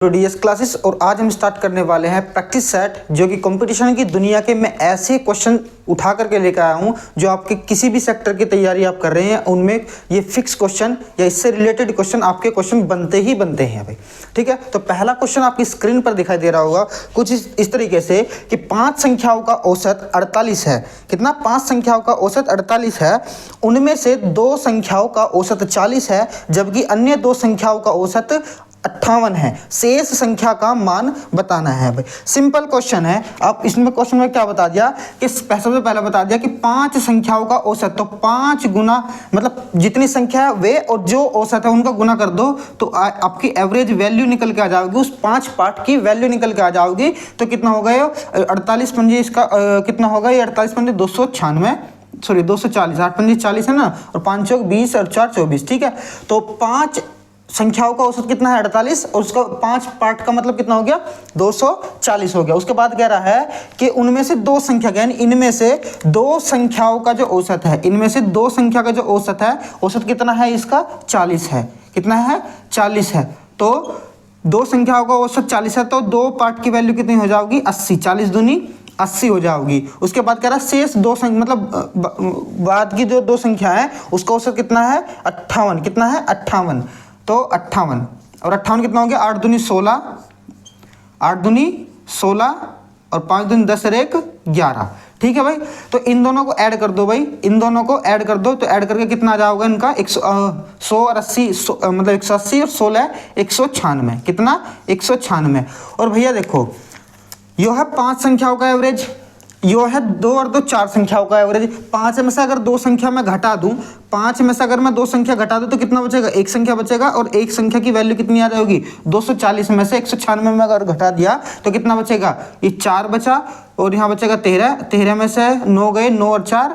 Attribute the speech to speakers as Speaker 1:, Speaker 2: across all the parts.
Speaker 1: DS classes और आज हम स्टार्ट करने वाले हैं प्रैक्टिस सेट, जो कि कंपटीशन की दुनिया के मैं ऐसे क्वेश्चन उठा करके लेकर आया हूं जो आपके किसी भी सेक्टर की तैयारी आप कर रहे हैं उनमें ये फिक्स क्वेश्चन या इससे रिलेटेड क्वेश्चन आपके क्वेश्चन बनते ही बनते हैं भाई। ठीक है, तो पहला क्वेश्चन आपकी स्क्रीन पर दिखाई दे रहा होगा कुछ इस तरीके से कि 5 संख्याओं का औसत 48 है। कितना? 5 संख्याओं का औसत 48 है, उनमें से 2 संख्याओं का औसत 40 है, जबकि अन्य 2 संख्याओं का औसत 58 है। शेष संख्या का मान बताना है भाई। सिंपल क्वेश्चन है। आप इसमें क्वेश्चन में क्या बता दिया कि सबसे पहले बता दिया कि 5 संख्याओं का औसत, तो 5 गुना मतलब जितनी संख्या है वे और जो औसत है उनका गुना कर दो तो आपकी एवरेज वैल्यू निकल के आ जाएगी, उस 5 पार्ट की वैल्यू निकल के आ जाओगी। तो कितना होगा ये 48 पंजे इसका कितना होगा ये 48 पंजे 296 सॉरी 240, 8 पंजे 40 है ना, और 5 चौक 20 और 4 24। ठीक है, तो 5 संख्याओं का औसत कितना है 48 और उसका 5 पार्ट का मतलब कितना हो गया 240 हो गया। उसके बाद कह रहा है कि उनमें से 2 संख्या यानी इनमें से 2 संख्याओं का जो औसत है, इनमें से 2 संख्या का जो औसत है, औसत कितना है इसका 40 है। कितना है 40 है। तो 2 संख्याओं का औसत 40 है, तो 2 पार्ट की वैल्यू कितनी हो जाएगी 80, 40 दूनी 80 हो जाओगी। उसके बाद कह रहा है शेष 2 संख्या मतलब बाद की जो 2 संख्या है उसका औसत कितना है 58। कितना है 58, तो 58 और 58 कितना हो गया 8 दूनी 16, 8 दूनी 16 और 5 दूनी 10 और 1 11। ठीक है भाई, तो इन दोनों को ऐड कर दो भाई, इन दोनों को ऐड कर दो, तो ऐड करके कितना आ जाओगा इनका 100 और 80 मतलब 180 और 16 196। कितना 196। और भैया देखो यो है 5 संख्याओं का एवरेज, यो है 2 और 2 4 संख्याओं का एवरेज। 5 में से अगर 2 संख्या मैं घटा दूं, 5 में से अगर मैं 2 संख्या घटा दूं तो कितना बचेगा 1 संख्या बचेगा, और 1 संख्या की वैल्यू कितनी आ जाएगी 240 में से 196 में अगर घटा दिया तो कितना बचेगा ये 4 बचा, और यहाँ बचेगा 13, 13 में से 9 गए 9 और 4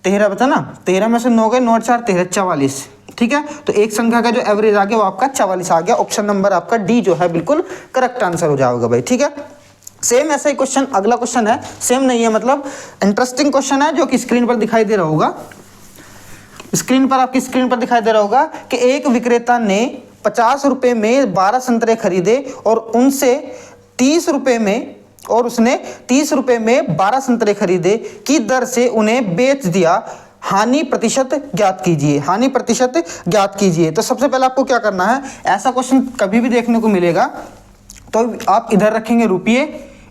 Speaker 1: 13 बचा ना, 13 में से 9 गए 9 और 4 13 44। ठीक है, तो एक संख्या का जो एवरेज आ गया वो आपका 44 आ गया। ऑप्शन नंबर आपका डी जो है बिल्कुल करेक्ट आंसर हो जाएगा भाई। ठीक है, सेम ऐसा ही क्वेश्चन अगला क्वेश्चन है, सेम नहीं है मतलब इंटरेस्टिंग क्वेश्चन है जो कि स्क्रीन पर दिखाई दे रहा होगा। स्क्रीन पर आपकी स्क्रीन पर दिखाई दे रहा होगा कि एक विक्रेता ने 50 रुपए में 12 संतरे खरीदे और उनसे 30 रुपए में और उसने 30 रुपए में 12 संतरे खरीदे की दर से उन्हें बेच दिया। हानि प्रतिशत ज्ञात कीजिए। हानि प्रतिशत ज्ञात कीजिए। तो सबसे पहले आपको क्या करना है, ऐसा क्वेश्चन कभी भी देखने को मिलेगा तो आप इधर रखेंगे रुपये,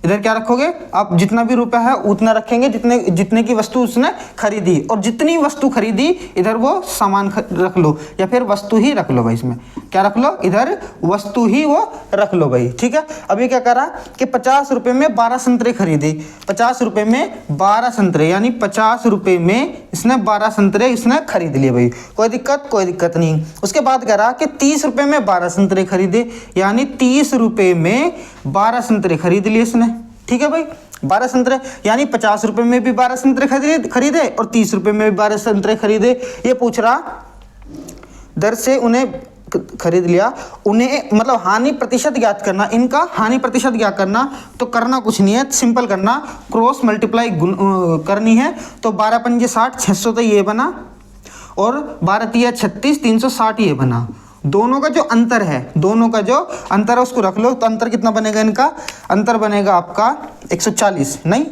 Speaker 1: इधर क्या रखोगे आप जितना भी रुपया है उतना रखेंगे जितने की वस्तु उसने खरीदी, और जितनी वस्तु खरीदी इधर वो सामान रख लो या फिर वस्तु ही रख लो भाई। इसमें क्या रख लो, इधर वस्तु ही वो रख लो भाई। ठीक है, अभी क्या करा कि 50 रुपए में 12 संतरे खरीदे, 50 रुपए में 12 संतरे यानी 50 रुपए में इसने 12 संतरे इसने खरीद लिए भाई। कोई दिक्कत नहीं। उसके बाद कह रहा कि 30 रुपए में 12 संतरे खरीदे यानी 30 रुपए में 12 संतरे खरीद लिए इसने। ठीक है भाई, 12 संतरे यानी 50 रुपए में भी 12 संतरे खरीदे और 30 रुपए में भी 12 संतरे खरीदे। ये पूछ रहा दर से उन्हें खरीद लिया, उन्हें मतलब हानि प्रतिशत ज्ञात करना, इनका हानि प्रतिशत ज्ञात करना। तो करना कुछ नहीं है, सिंपल करना, क्रॉस मल्टीप्लाई करनी है। तो 12 पंजे 60, 600 तो ये बना, और 12 तिया 36, 360 ये बना। दोनों का जो अंतर है, दोनों का जो अंतर है उसको रख लो, तो अंतर कितना बनेगा इनका, अंतर बनेगा आपका 140 नहीं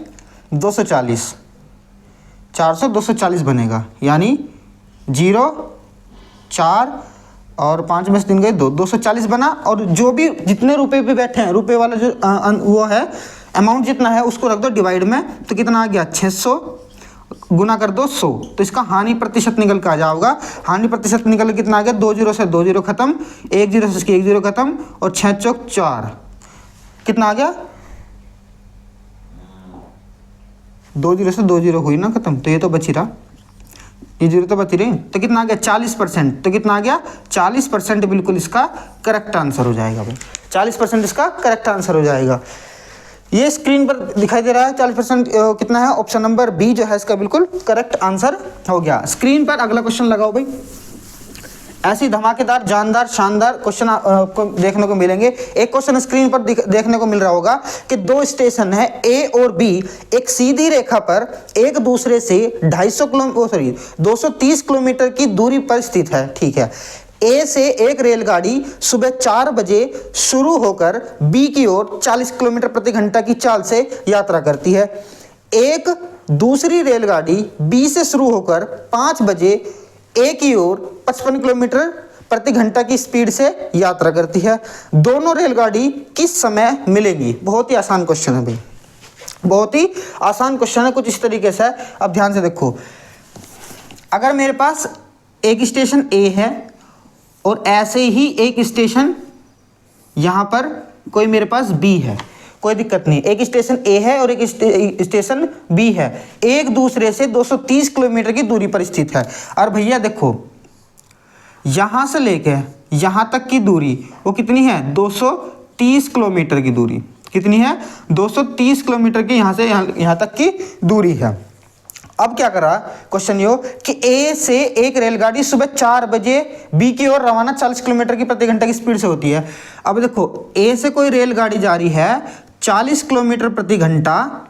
Speaker 1: 240, 400 240 बनेगा, यानी 0 4 और 5 में से 3 गए 2, 240 बना। और जो भी जितने रुपए पे बैठे हैं, रुपए वाला जो वो है अमाउंट जितना है उसको रख दो डिवाइड में, तो कितना आ गया 600 गुना कर दो 100, तो इसका हानि प्रतिशत निकल के आ जाएगा। हानि प्रतिशत निकल के कितना आ गया 2 0 से 2 0 खत्म, 1 0 से 1 0 खत्म, और 6 चौक 4 कितना आ गया 2 0 से 2 0 हुई ना खत्म, तो ये तो बची रहा, ये 0 तो बची रही, तो कितना आ गया 40%। तो कितना आ गया 40% बिल्कुल इसका करेक्ट आंसर हो जाएगा भाई। 40% इसका करेक्ट आंसर हो जाएगा। ये स्क्रीन पर दिखाई दे रहा है 40% कितना है, ऑप्शन नंबर बी जो है इसका बिल्कुल करेक्ट आंसर हो गया। स्क्रीन पर अगला क्वेश्चन लगाओ भाई। ऐसी धमाकेदार जानदार शानदार क्वेश्चन आपको देखने को मिलेंगे। एक क्वेश्चन स्क्रीन पर देखने को मिल रहा होगा कि 2 स्टेशन है ए और बी एक सीधी रेखा पर एक दूसरे से 230 किलोमीटर की दूरी पर स्थित है। ठीक है, ए से एक रेलगाड़ी सुबह 4 बजे शुरू होकर बी की ओर 40 किलोमीटर प्रति घंटा की चाल से यात्रा करती है। एक दूसरी रेलगाड़ी बी से शुरू होकर 5 बजे ए की ओर 55 किलोमीटर प्रति घंटा की स्पीड से यात्रा करती है। दोनों रेलगाड़ी किस समय मिलेंगी? बहुत ही आसान क्वेश्चन है भाई, बहुत ही आसान क्वेश्चन है। कुछ इस तरीके से, अब ध्यान से देखो, अगर मेरे पास एक स्टेशन ए है और ऐसे ही एक स्टेशन यहाँ पर कोई मेरे पास बी है, कोई दिक्कत नहीं, एक स्टेशन ए है और एक स्टेशन बी है, एक दूसरे से 230 किलोमीटर की दूरी पर स्थित है। और भैया देखो, यहाँ से लेके यहाँ तक की दूरी वो कितनी है? 230 किलोमीटर की दूरी। कितनी है? 230 किलोमीटर की यहाँ से यहाँ तक की दूरी है। अब क्या करा क्वेश्चन यो कि ए से एक रेलगाड़ी सुबह 4 बजे बी की ओर रवाना 40 किलोमीटर की प्रति घंटा की स्पीड से होती है। अब देखो, ए से कोई रेलगाड़ी जा रही है 40 किलोमीटर प्रति घंटा,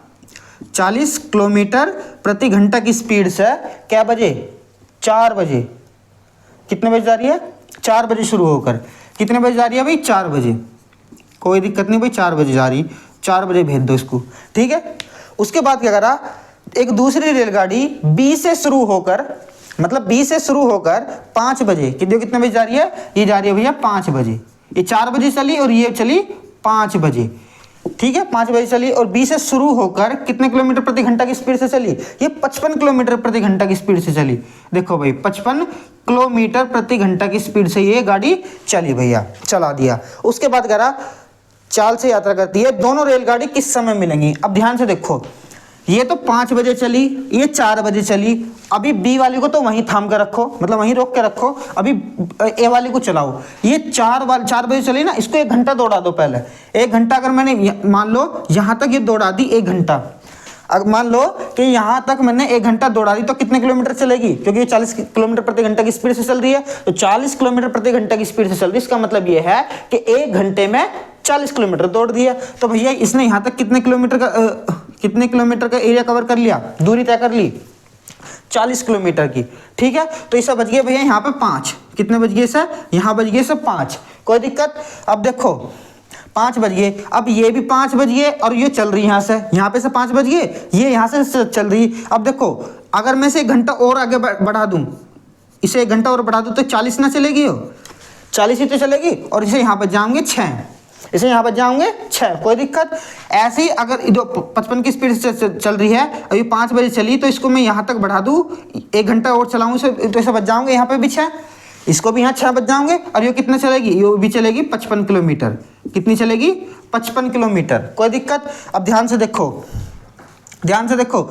Speaker 1: 40 किलोमीटर प्रति घंटा की स्पीड से, क्या बजे? 4 बजे। कितने बजे जा रही है? 4 बजे शुरू होकर कितने बजे जा रही है भाई? 4 बजे। कोई दिक्कत नहीं भाई, 4 बजे जा रही, 4 बजे भेज दो इसको, ठीक है। उसके बाद क्या करा, एक दूसरी रेलगाड़ी बी से शुरू होकर, मतलब बी से शुरू होकर 5 बजे, कितने बजे जा रही है? ये जा रही है भैया 5 बजे। ये 4 बजे चली और ये चली 5 बजे, ठीक है। 5 बजे चली और बी से शुरू होकर कितने किलोमीटर प्रति घंटा की स्पीड से चली? ये 55 किलोमीटर प्रति घंटा की स्पीड से चली। देखो भाई, 55 किलोमीटर प्रति घंटा की स्पीड से ये गाड़ी चली भैया, चला दिया। उसके बाद करा चाल से यात्रा करती है। दोनों रेलगाड़ी किस समय मिलेंगी? अब ध्यान से देखो, ये तो 5 बजे चली, ये 4 बजे चली। अभी बी वाली को तो वहीं थाम कर रखो, मतलब वहीं रोक के रखो, अभी ए वाली को चलाओ। ये 4 बजे चली ना, इसको 1 घंटा दौड़ा दो पहले। 1 घंटा अगर मैंने मान लो यहाँ तक ये दौड़ा दी 1 घंटा, अगर मान लो कि यहाँ तक मैंने 1 घंटा दौड़ा दी, तो कितने किलोमीटर चलेगी? क्योंकि ये 40 किलोमीटर प्रति घंटा की स्पीड से चल रही है, तो 40 किलोमीटर प्रति घंटा की स्पीड से चल रही है। इसका मतलब ये है कि 1 घंटे में 40 किलोमीटर दौड़ दिया। तो भैया इसने यहाँ तक कितने किलोमीटर का एरिया कवर कर लिया, दूरी तय कर ली? 40 किलोमीटर की, ठीक है। तो इससे बच गया भैया यहाँ पे 5। कितने बच गए सर? यहाँ बच गए सर 5। कोई दिक्कत? अब देखो 5 बज गए, अब ये भी 5 बज गए और ये चल रही यहाँ से, यहाँ पे से 5 बज गए, ये यहाँ से चल रही। अब देखो, अगर मैं इसे 1 घंटा और आगे बढ़ा दूँ, इसे 1 घंटा और बढ़ा दूँ, तो 40 ना चलेगी? हो 40 ही तो चलेगी। और इसे यहाँ पर जाऊँगे 6, इसे यहाँ पर जाऊँगे 6। कोई दिक्कत? ऐसे ही अगर 55 की स्पीड से चल रही है, अभी 5 बजे चली, तो इसको मैं यहाँ तक बढ़ा दूँ, 1 घंटा और चलाऊँ इसे, तो इसे बच जाऊँगे यहाँ पे भी 6, इसको भी यहाँ 6 बच जाओगे। और ये कितना चलेगी? ये भी चलेगी 55 किलोमीटर। कितनी चलेगी? 55 किलोमीटर। कोई दिक्कत? अब ध्यान से देखो, ध्यान से देखो,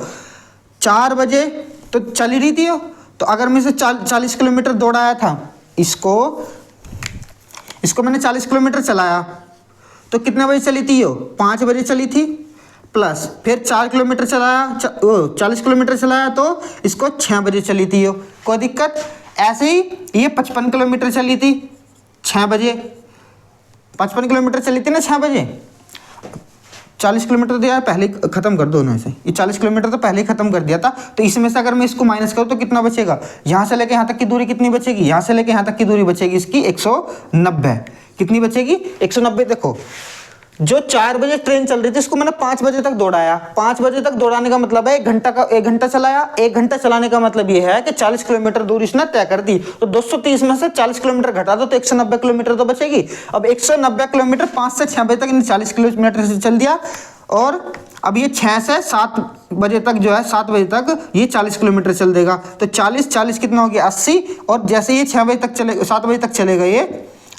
Speaker 1: 4 बजे तो चली रही थी, तो अगर मैं इसे 40 किलोमीटर दौड़ाया था, इसको मैंने 40 किलोमीटर चलाया, तो कितने बजे चली थी? 5 बजे चली थी, प्लस फिर 4 किलोमीटर चलाया, 40 किलोमीटर चलाया, तो इसको 6 बजे चली थी। कोई दिक्कत? ऐसे ही ये 55 किलोमीटर चली थी 6 बजे, 55 किलोमीटर चली थी ना 6 बजे। 40 किलोमीटर तो यार पहले खत्म कर दो ना, इसे ये 40 किलोमीटर तो पहले ही खत्म कर दिया था। तो इसमें से अगर मैं इसको माइनस करूँ तो कितना बचेगा? यहाँ से लेके यहाँ तक की दूरी कितनी बचेगी? यहाँ से लेके यहाँ तक की दूरी बचेगी इसकी 190। कितनी बचेगी? 190। देखो, जो 4 बजे ट्रेन चल रही थी, इसको मैंने 5 बजे तक दौड़ाया। 5 बजे तक दौड़ाने का मतलब है 1 घंटा चलाया। 1 घंटा चलाने का मतलब ये है कि 40 किलोमीटर दूरी इसने तय कर दी। तो 230 में से 40 किलोमीटर घटा दो तो 190 किलोमीटर तो बचेगी। अब 190 किलोमीटर 5 से 6 बजे तक इन्हें 40 किलोमीटर से चल दिया, और अब ये 6 से 7 बजे तक जो है, 7 बजे तक ये 40 किलोमीटर चल देगा। तो 40 कितना हो गया? 80। और जैसे ये 6 बजे तक चले, 7 बजे तक चलेगा ये,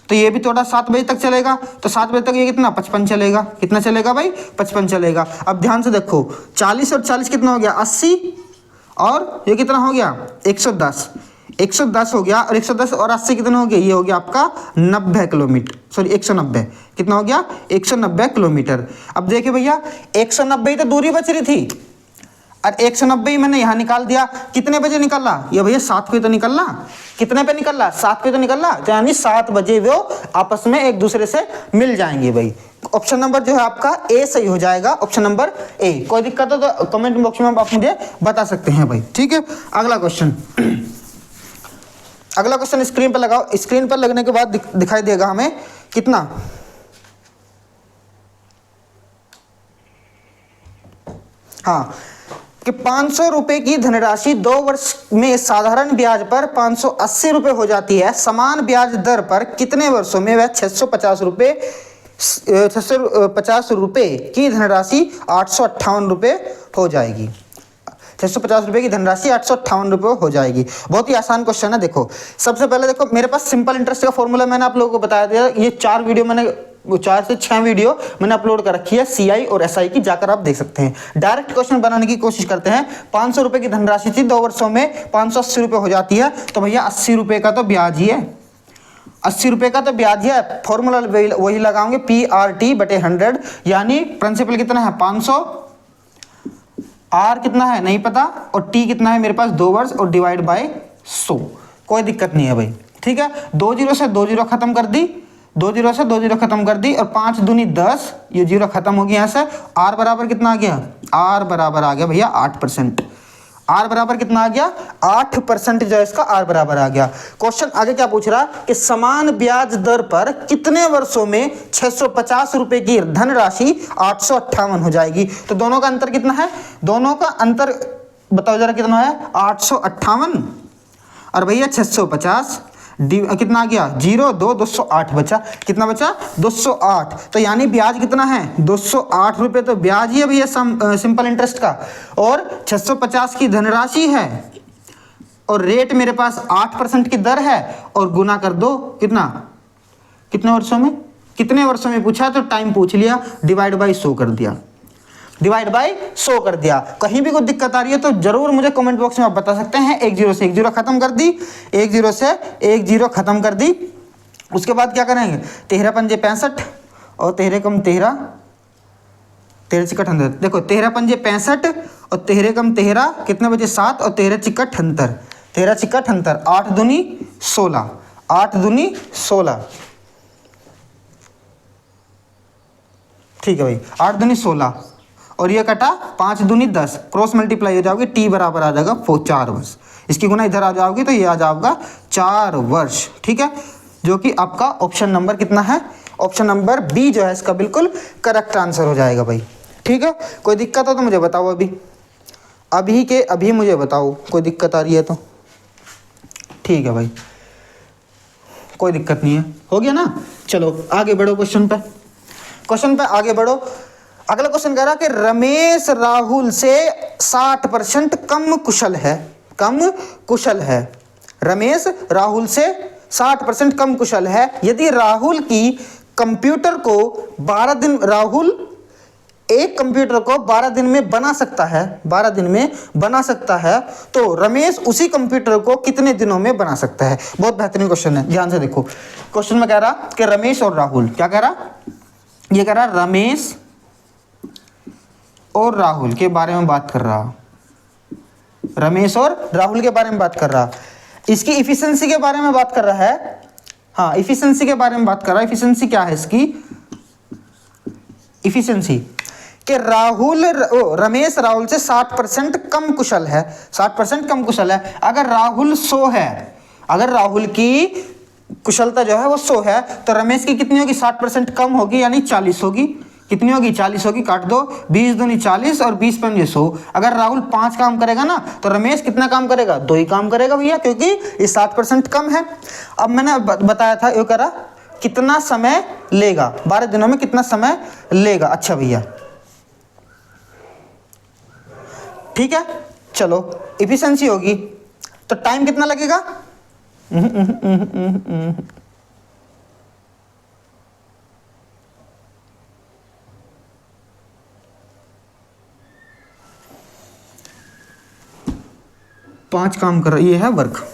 Speaker 1: तो ये भी थोड़ा 7 बजे तक चलेगा। तो 7 बजे तक ये कितना? 55 चलेगा। कितना चलेगा भाई? 55 चलेगा। अब ध्यान से देखो, 40 और 40 कितना हो गया? 80। और ये कितना हो गया? 110। 110 हो गया, और 110 और 80 कितना हो गया? ये हो गया आपका 90 किलोमीटर, सॉरी 190। कितना हो गया? 190 किलोमीटर। अब देखिए भैया, 190 ही तो दूरी बच रही थी, और 190 ही मैंने यहाँ निकाल दिया। कितने बजे निकला? ये भैया 7 पे तो निकलना। कितने पे निकला? 7 पे तो निकलना, यानी 7 बजे वो आपस में एक दूसरे से मिल जाएंगे भाई। ऑप्शन नंबर जो है आपका ए सही हो जाएगा, ऑप्शन नंबर ए। कोई दिक्कत हो तो कमेंट बॉक्स में आप मुझे बता सकते हैं भाई, ठीक है। अगला क्वेश्चन, अगला क्वेश्चन स्क्रीन पर लगाओ। स्क्रीन पर लगने के बाद दिखाई देगा हमें कितना, हाँ, कि 500 रुपए की धनराशि 2 वर्ष में साधारण ब्याज पर 580 रुपए हो जाती है। समान ब्याज दर पर कितने वर्षों में वह 650 रुपए की धनराशि 858 रुपए हो जाएगी। 650 रुपए की धनराशि 858 रुपए हो जाएगी। बहुत ही आसान क्वेश्चन है। देखो सबसे पहले देखो, मेरे पास सिंपल इंटरेस्ट का फॉर्मूला मैंने आप लोगों को बताया दिया। ये 4 वीडियो मैंने 4 से 6 वीडियो मैंने अपलोड कर रखी है सीआई और एसआई की, जाकर आप देख सकते हैं। डायरेक्ट क्वेश्चन बनाने की कोशिश करते हैं। 500 रुपए की धनराशि थी, 2 वर्षों में 580 रुपए हो जाती है, तो भैया 80 रुपए का तो ब्याज ही है, 80 रुपए का तो ब्याज है। फॉर्मूला वही लगाओगे PRT/100, यानी प्रिंसिपल कितना है 500, R कितना है नहीं पता, और T कितना है मेरे पास 2 वर्ष, और डिवाइड बाय 100। कोई दिक्कत नहीं है भाई, ठीक है। 2 जीरो से 2 जीरो खत्म कर दी, 2 जीरो से 2 जीरो खत्म कर दी, और 5 दूनी 10, ये जीरो खत्म हो गया यहाँ से। R बराबर कितना आ गया, R बराबर आ गया भैया 8%। R बराबर कितना आ गया 8% जो है इसका R बराबर आ गया। क्वेश्चन आगे क्या पूछ रहा कि समान ब्याज दर पर कितने वर्षों में 650 रुपए की धनराशि 858 हो जाएगी। तो दोनों का अंतर कितना है, दोनों का अंतर बताओ जरा कितना है 858, और भैया 650 कितना आ गया 0 2 208 बचा, कितना बचा 208। तो यानी ब्याज कितना है 208 रुपए, तो ब्याज ही है भैया सिंपल इंटरेस्ट का, और 650 की धनराशि है, और रेट मेरे पास 8% की दर है, और गुना कर दो कितने वर्षों में, कितने वर्षों में पूछा तो टाइम पूछ लिया, डिवाइड बाई 100 कर दिया, डिवाइड बाई 100 कर दिया। कहीं भी कोई दिक्कत आ रही है तो जरूर मुझे कमेंट बॉक्स में आप बता सकते हैं। 1 जीरो से 1 जीरो खत्म कर दी, 1 जीरो से 1 जीरो खत्म कर दी। उसके बाद क्या करेंगे 13 पंजे 65 और 13 कम 13, 13 चिकट 100। देखो 13 पंजे 65 और 13 कम 13 कितने बचे 7, और 13 चिकट 78, 13 चिकट 78, 8 दूनी 16, 8 दूनी 16, ठीक है भाई 8 दूनी 16, और ये कटा 5 दूनी 10, क्रॉस मल्टीप्लाई हो जाओगे, T बराबर आ जाएगा 4 वर्ष। इसकी गुना इधर आ जाओगी तो ये आ जाएगा 4 वर्ष, ठीक है, जो कि आपका ऑप्शन नंबर कितना है, ऑप्शन नंबर बी जो है इसका बिल्कुल करेक्ट आंसर हो जाएगा भाई, ठीक है। कोई दिक्कत हो तो मुझे बताओ, अभी के अभी मुझे बताओ, कोई दिक्कत आ रही है तो ठीक है भाई, कोई दिक्कत नहीं है, हो गया ना। चलो आगे बढ़ो क्वेश्चन पे आगे बढ़ो। अगला क्वेश्चन कह रहा कि रमेश राहुल से 60% कम कुशल है। रमेश राहुल से 60% कम कुशल है। यदि राहुल की कंप्यूटर को 12 दिन, राहुल एक कंप्यूटर को 12 दिन में बना सकता है, 12 दिन में बना सकता है, तो रमेश उसी कंप्यूटर को कितने दिनों में बना सकता है। बहुत बेहतरीन क्वेश्चन है, ध्यान से देखो। क्वेश्चन में कह रहा कि रमेश और राहुल, क्या कह रहा, ये कह रहा रमेश और राहुल के बारे में बात कर रहा, रमेश और राहुल के बारे में बात कर रहा, इसकी इफिशिएंसी के बारे में बात कर रहा है। हाँ, इफिशिएंसी के बारे में बात कर रहा है। इफिशिएंसी क्या है इसकी, इफिशिएंसी कि रमेश राहुल से 60% कम कुशल है, 60% कम कुशल है। अगर राहुल 100 है, अगर राहुल की कुशलता जो है वो 100 है, तो रमेश की कितनी होगी 60% कम होगी, यानी 40 होगी। कितनी होगी 40 होगी, काट दो, 20 दूनी 40 और 20 पंजे 100। अगर राहुल 5 काम करेगा ना, तो रमेश कितना काम करेगा 2 ही काम करेगा भैया, क्योंकि ये 60% कम है। अब मैंने बताया था ये करा कितना समय लेगा, 12 दिनों में कितना समय लेगा। अच्छा भैया ठीक है, चलो इफिशिएंसी होगी तो टाइम कितना लगेगा, पांच काम कर रहा है, ये है वर्क,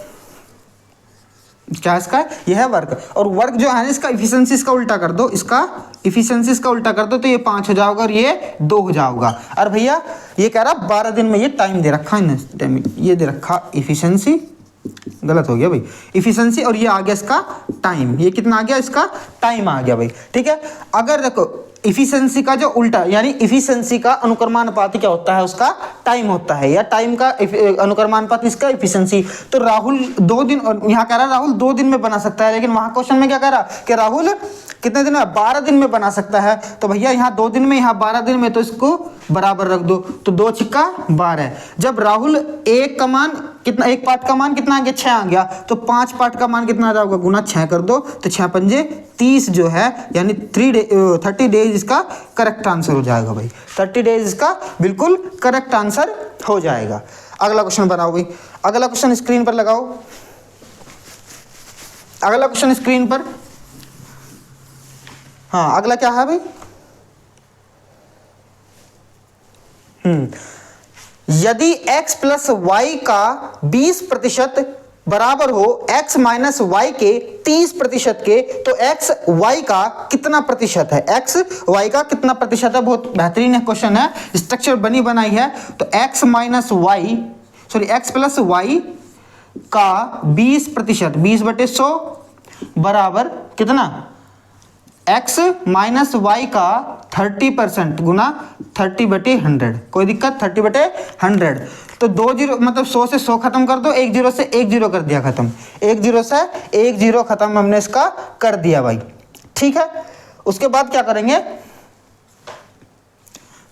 Speaker 1: क्या इसका ये है वर्क, और वर्क जो है इसका इफिशिएंसी इसका उल्टा कर दो, इसका इफिशिएंसी इसका उल्टा कर दो, तो ये 5 हो जाएगा और ये 2 हो जाएगा। और भैया ये कह रहा 12 दिन में, ये टाइम दे रखा है, ये दे रखा इफिशिएंसी गलत हो गया भाई, इफिशिएंसी, और ये आ गया इसका टाइम, ये कितना आ गया, इसका टाइम आ गया भाई, ठीक है। अगर देखो इफिशिएंसी का जो उल्टा यानी इफिशिएंसी का अनुक्रमानुपाती क्या होता है, उसका टाइम होता है, या टाइम का अनुक्रमानुपाती इसका इफिशिएंसी। तो राहुल 2 दिन, यहाँ कह रहा है राहुल 2 दिन में बना सकता है, लेकिन वहाँ क्वेश्चन में क्या कह रहा कि राहुल कितने दिन में, 12 दिन में बना सकता है। तो भैया यहाँ 2 दिन में, यहाँ 12 दिन में, तो इसको बराबर रख दो, तो 2 छिक्का 12। जब राहुल एक का मान कितना, एक पार्ट का मान कितना आ गया, 6 आ गया, तो 5 पार्ट का मान कितना आ जाएगा, गुना 6 कर दो, तो 6 पंजे 30 जो है, यानी 30 डेज इसका करेक्ट आंसर हो जाएगा भाई, 30 डेज इसका बिल्कुल करेक्ट आंसर हो जाएगा। अगला क्वेश्चन बनाओ भाई, अगला क्वेश्चन स्क्रीन पर लगाओ, अगला क्वेश्चन स्क्रीन पर। हाँ अगला क्या है भाई, यदि x प्लस वाई का 20% बराबर हो x माइनस वाई के 30% के, तो x y का कितना प्रतिशत है, x y का कितना प्रतिशत है। बहुत बेहतरीन क्वेश्चन है, स्ट्रक्चर बनी बनाई है। तो x minus Y, sorry x plus Y का 20%, 20/100 बराबर कितना, x माइनस वाई का 30% गुना 30/100। कोई दिक्कत, 30/100। तो 2 जीरो मतलब 100 से 100 खत्म कर दो, 1 जीरो से 1 जीरो कर दिया खत्म, 1 जीरो से 1 जीरो खत्म हमने इसका कर दिया भाई, ठीक है। उसके बाद क्या करेंगे,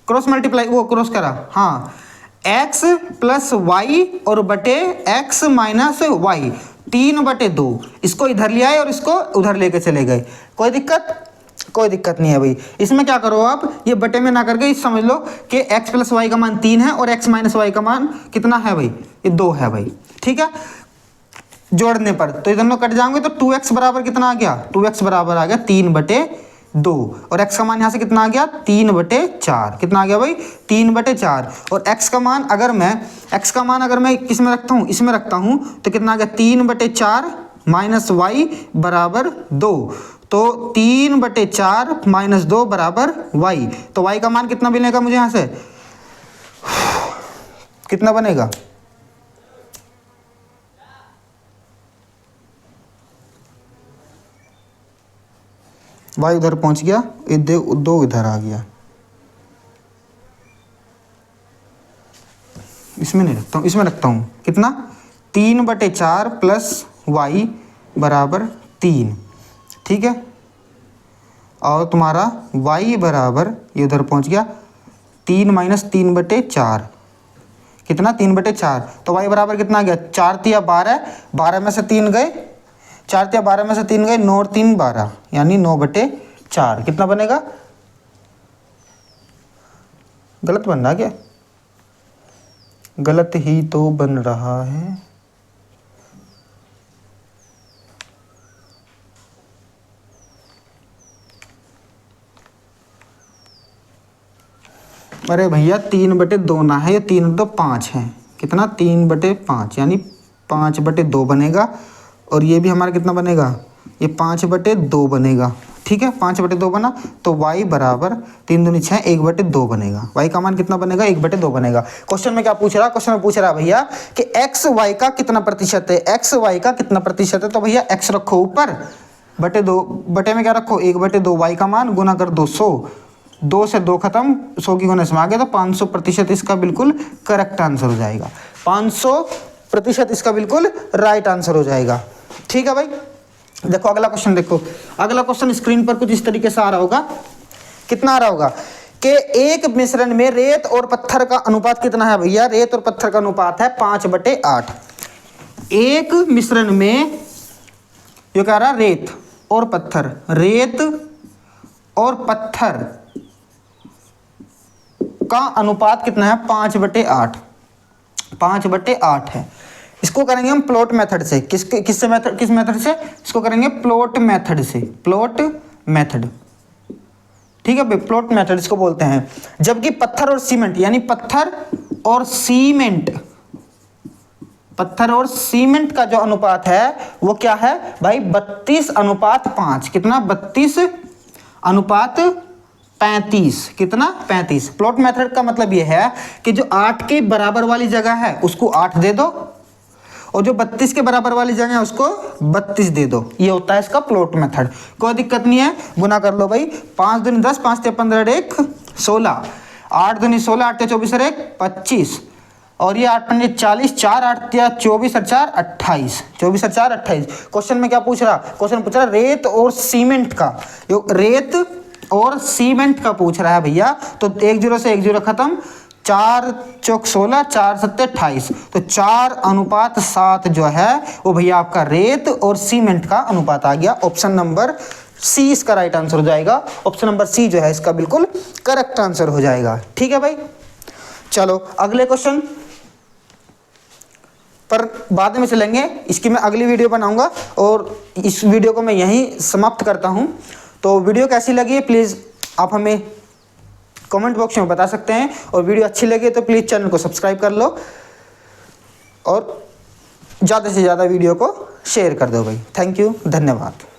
Speaker 1: क्रॉस मल्टीप्लाई, वो क्रॉस करा, हाँ, x प्लस वाई और बटे x माइनस वाई, 3/2, इसको इधर ले आए और इसको उधर लेके चले गए। कोई दिक्कत, कोई दिक्कत नहीं है भाई। इसमें क्या करो आप, ये बटे में ना करके समझ लो कि x प्लस वाई का मान 3 है और x माइनस वाई का मान कितना है भाई, ये 2 है भाई, ठीक है। जोड़ने पर तो ये दोनों कट जाएंगे, तो 2x बराबर कितना आ गया, 2x बराबर आ गया 3/2, और x का मान यहाँ से कितना आ गया, 3/4, कितना आ गया भाई, 3/4। और x का मान अगर मैं किस में रखता हूँ, इसमें रखता हूँ, तो कितना आ गया, 3/4 माइनस वाई बराबर 2, तो 3/4 माइनस 2 बराबर y। तो y का मान कितना मिलेगा मुझे यहाँ से, कितना बनेगा, y उधर पहुंच गया, 2 इधर आ गया, इसमें नहीं रखता हूँ, इसमें रखता हूँ, कितना, 3/4 प्लस y बराबर 3, ठीक है। और तुम्हारा y बराबर ये उधर पहुंच गया 3 माइनस 3/4, कितना, 3/4। तो y बराबर कितना आ गया, 4 तिया 12, 12 में से 3 गए, 4 तिया 12 में से 3 गए, 9 और 3 12, यानी 9/4, कितना बनेगा, गलत बन रहा क्या, गलत ही तो बन रहा है। अरे भैया 3/2 ना है, ये 3/2 5 है, कितना, 3/5, यानी 5/2 बनेगा, और ये भी हमारा कितना बनेगा, ये 5/2 बनेगा, ठीक है। 5/2 बना, तो y बराबर 3 दूनी 6, 1/2 बनेगा। y का मान कितना बनेगा, 1/2 बनेगा। क्वेश्चन में क्या पूछ रहा है, क्वेश्चन में पूछ रहा है भैया कि x y का कितना प्रतिशत है, x y का कितना प्रतिशत है। तो भैया x रखो ऊपर, बटे 2, बटे में क्या रखो, 1/2, y का मान गुना कर 200, 2 से 2 खत्म, 100 की गुना इसमें आ गया, तो 500% इसका बिल्कुल करेक्ट आंसर हो जाएगा, 500% इसका बिल्कुल राइट आंसर हो जाएगा, ठीक है भाई। देखो अगला क्वेश्चन, देखो अगला क्वेश्चन स्क्रीन पर कुछ इस तरीके से आ रहा होगा, कितना आ रहा होगा कि एक मिश्रण में रेत और पत्थर का अनुपात कितना है भैया, रेत और पत्थर का अनुपात है 5/8। एक मिश्रण में जो कह रहा रेत और पत्थर, रेत और पत्थर का अनुपात कितना है, 5/8, 5/8 है। इसको करेंगे हम प्लॉट मेथड से, किस मेथड से, इसको करेंगे प्लॉट मेथड से, प्लॉट मेथड, ठीक है भाई, प्लॉट मेथड इसको बोलते हैं। जबकि पत्थर और सीमेंट, यानी पत्थर और सीमेंट का जो अनुपात है वो क्या है भाई, 32/5, कितना, 32/35, कितना, 35। प्लॉट मेथड का मतलब ये है कि जो 8 के बराबर वाली जगह है उसको 8 दे दो, और जो 32 के बराबर वाली जगह है उसको 32 दे दो। ये होता है इसका प्लॉट मेथड, कोई दिक्कत नहीं है। गुना कर लो भाई, 5 दूनी 10, 5 ते 15 1 16, 8 दूनी 16, 8 ते 24 और 1 25, और ये 8 पंजे 40, 4 8 त्या 24 और 4 28, 24 और 4 28। क्वेश्चन में क्या पूछ रहा, क्वेश्चन पूछ रहा रेत और सीमेंट का, रेत और सीमेंट का पूछ रहा है भैया। तो 1 0 से 1 0 खत्म, 4 चौक 16, 4 सत्ते 28, तो 4:7 जो है वो भैया आपका रेत और सीमेंट का अनुपात आ गया। ऑप्शन नंबर सी इसका राइट आंसर हो जाएगा। ऑप्शन नंबर सी जो है इसका बिल्कुल करेक्ट आंसर हो जाएगा। ठीक है भाई, चलो अगले क्वेश्चन पर बाद में चलेंगे, इसकी मैं अगली वीडियो बनाऊंगा और इस वीडियो को मैं यहीं समाप्त करता हूं। तो वीडियो कैसी लगी है प्लीज़ आप हमें कमेंट बॉक्स में बता सकते हैं, और वीडियो अच्छी लगे तो प्लीज़ चैनल को सब्सक्राइब कर लो और ज़्यादा से ज़्यादा वीडियो को शेयर कर दो भाई। थैंक यू, धन्यवाद।